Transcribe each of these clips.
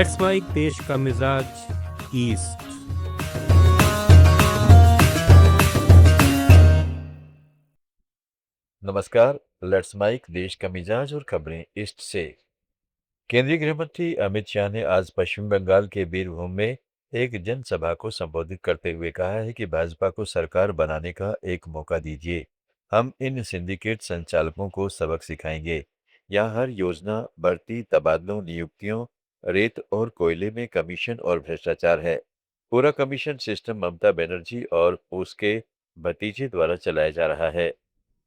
Let's mic देश का मिजाज ईस्ट। नमस्कार। लेट्स माइक देश का मिजाज और खबरें ईस्ट से। केंद्रीय गृह मंत्री अमित शाह ने आज पश्चिम बंगाल के बीरभूम में एक जनसभा को संबोधित करते हुए कहा है कि भाजपा को सरकार बनाने का एक मौका दीजिए। हम इन सिंडिकेट संचालकों को सबक सिखाएंगे। यहाँ हर योजना, बढ़ती तबादलों, नियुक्तियों, रेत और कोयले में कमीशन और भ्रष्टाचार है। पूरा कमीशन सिस्टम ममता बनर्जी और उसके भतीजे द्वारा चलाया जा रहा है।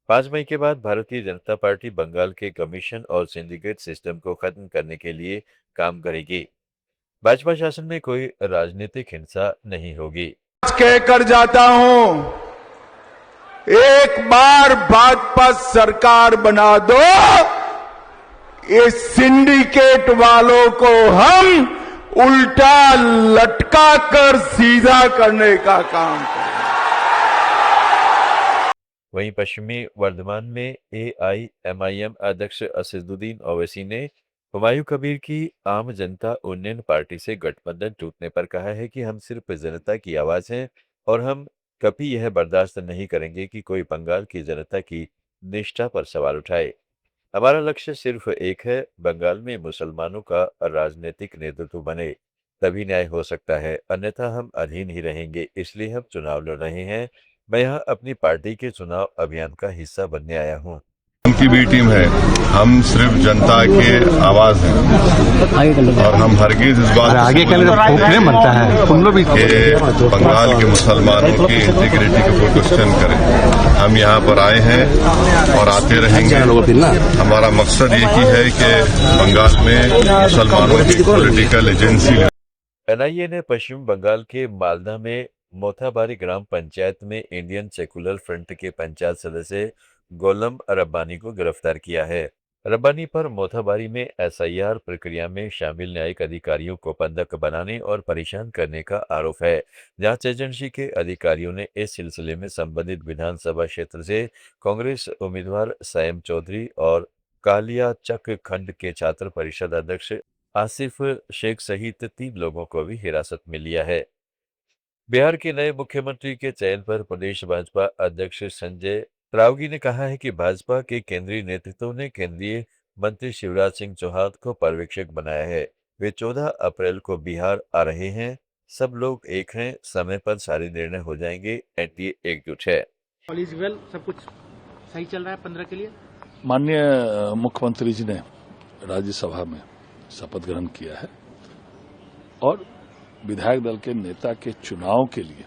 5 मई के बाद भारतीय जनता पार्टी बंगाल के कमीशन और सिंडिकेट सिस्टम को खत्म करने के लिए काम करेगी। भाजपा शासन में कोई राजनीतिक हिंसा नहीं होगी। कहकर जाता हूं, एक बार भाजपा सरकार बना दो, ये सिंडिकेट वालों को हम उल्टा लटका कर सीधा करने का काम करें। वहीं पश्चिमी वर्धमान में एआईएमआईएम अध्यक्ष असदुद्दीन ओवैसी ने हुमायूं कबीर की आम जनता उन्नयन पार्टी से गठबंधन टूटने पर कहा है कि हम सिर्फ जनता की आवाज हैं और हम कभी यह बर्दाश्त नहीं करेंगे कि कोई बंगाल की जनता की निष्ठा पर सवाल उठाए। हमारा लक्ष्य सिर्फ एक है, बंगाल में मुसलमानों का राजनीतिक नेतृत्व बने, तभी न्याय हो सकता है, अन्यथा हम अधीन ही रहेंगे। इसलिए हम चुनाव लड़ रहे हैं। मैं यहाँ अपनी पार्टी के चुनाव अभियान का हिस्सा बनने आया हूँ। उनकी भी टीम है। हम सिर्फ जनता के आवाज हैं और हम हरगिज इस बात आगे के लिए बनता है तुम लोग भी कि बंगाल के मुसलमानों की इंटीग्रिटी को कोई क्वेश्चन करे। हम यहाँ पर आए हैं और आते रहेंगे। हमारा मकसद एक ही है कि बंगाल में मुसलमानों की पॉलिटिकल एजेंसी। एनआईए ने पश्चिम बंगाल के मालदा में मोथाबारी ग्राम पंचायत में इंडियन सेकुलर फ्रंट के पंचायत सदस्य गोलम रब्बानी को गिरफ्तार किया है। रब्बानी पर मोथाबारी में एसआईआर प्रक्रिया में शामिल न्यायिक अधिकारियों को बंधक बनाने और परेशान करने का आरोप है। जांच एजेंसी के अधिकारियों ने इस सिलसिले में संबंधित विधानसभा क्षेत्र से कांग्रेस उम्मीदवार सैम चौधरी और कालियाचक खंड के छात्र परिषद अध्यक्ष आसिफ शेख सहित 3 लोगों को भी हिरासत में लिया है। बिहार के नए मुख्यमंत्री के चयन पर प्रदेश भाजपा अध्यक्ष संजय राउगी ने कहा है कि भाजपा के केंद्रीय नेतृत्व ने केंद्रीय मंत्री शिवराज सिंह चौहान को पर्यवेक्षक बनाया है। वे 14 अप्रैल को बिहार आ रहे हैं। सब लोग एक हैं, समय पर सारे निर्णय हो जाएंगे। एनडीए एकजुट है। ऑल इज वेल, सब कुछ सही चल रहा है 15 के लिए। माननीय मुख्यमंत्री जी ने राज्यसभा में शपथ ग्रहण किया है और विधायक दल के नेता के चुनाव के लिए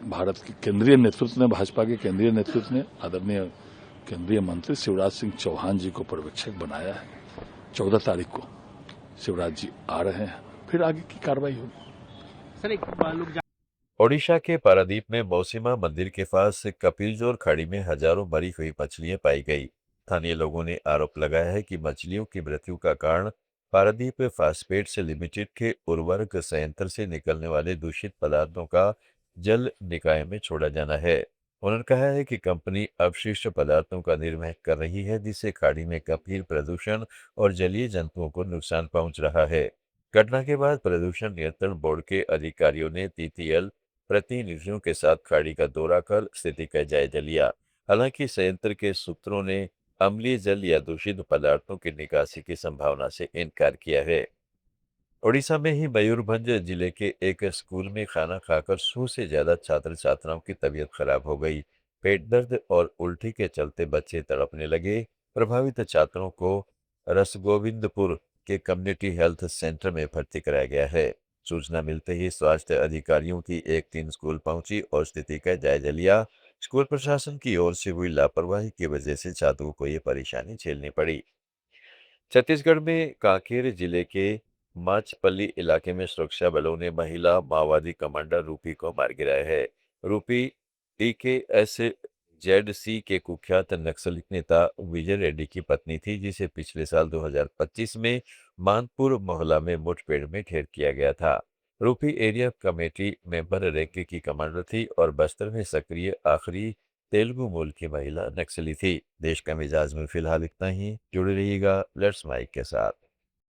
भारत के केंद्रीय नेतृत्व ने, भाजपा के केंद्रीय नेतृत्व ने आदरणीय केंद्रीय मंत्री शिवराज सिंह चौहान जी को पर्यवेक्षक बनाया है। 14 तारीख को शिवराज जी आ रहे हैं, फिर आगे की कार्रवाई होगी। सर, एक लोग ओडिशा के पारादीप में मौसीमा मंदिर के पास कपिलजोर खाड़ी में हजारों मरी हुई मछलियां पाई गई। स्थानीय लोगों ने आरोप लगाया है कि मछलियों की मृत्यु का कारण पारादीप फास्फेट्स लिमिटेड के उर्वरक संयंत्र से निकलने वाले दूषित पदार्थों का जल निकाय में छोड़ा जाना है। उन्होंने कहा है कि कंपनी अपशिष्ट पदार्थों का निर्वहन कर रही है, जिससे खाड़ी में गंभीर प्रदूषण और जलीय जंतुओं को नुकसान पहुंच रहा है। घटना के बाद प्रदूषण नियंत्रण बोर्ड के अधिकारियों ने TTL प्रतिनिधियों के साथ खाड़ी का दौरा कर स्थिति का जायजा लिया। हालांकि संयंत्र के सूत्रों ने अम्लीय जल या दूषित पदार्थों की निकासी की संभावना से इनकार किया है। ओडिशा में ही मयूरभंज जिले के एक स्कूल में खाना खाकर 100 से ज्यादा छात्र छात्राओं की तबीयत खराब हो गई। पेट दर्द और उल्टी के चलते बच्चे तड़पने लगे। प्रभावित छात्रों को रसगोविंदपुर के कम्युनिटी हेल्थ सेंटर में भर्ती कराया गया है। सूचना मिलते ही स्वास्थ्य अधिकारियों की एक टीम स्कूल पहुंची और स्थिति का जायजा लिया। स्कूल प्रशासन की ओर से हुई लापरवाही की वजह से छात्रों को ये परेशानी झेलनी पड़ी। छत्तीसगढ़ में कांकेर जिले के माचपल्ली इलाके में सुरक्षा बलों ने महिला माओवादी कमांडर रूपी को मार गिराया है। रूपी TKSZC के कुख्यात नक्सली नेता विजय रेड्डी की पत्नी थी, जिसे पिछले साल 2025 में मानपुर मोहल्ला में मुठभेड़ में ढेर किया गया था। रूपी एरिया कमेटी मेंबर रैंक की कमांडर थी और बस्तर में सक्रिय आखिरी तेलुगु मूल की महिला नक्सली थी। देश का मिजाज में फिलहाल इतना ही। जुड़े रहिएगा लेट्स माइक के साथ।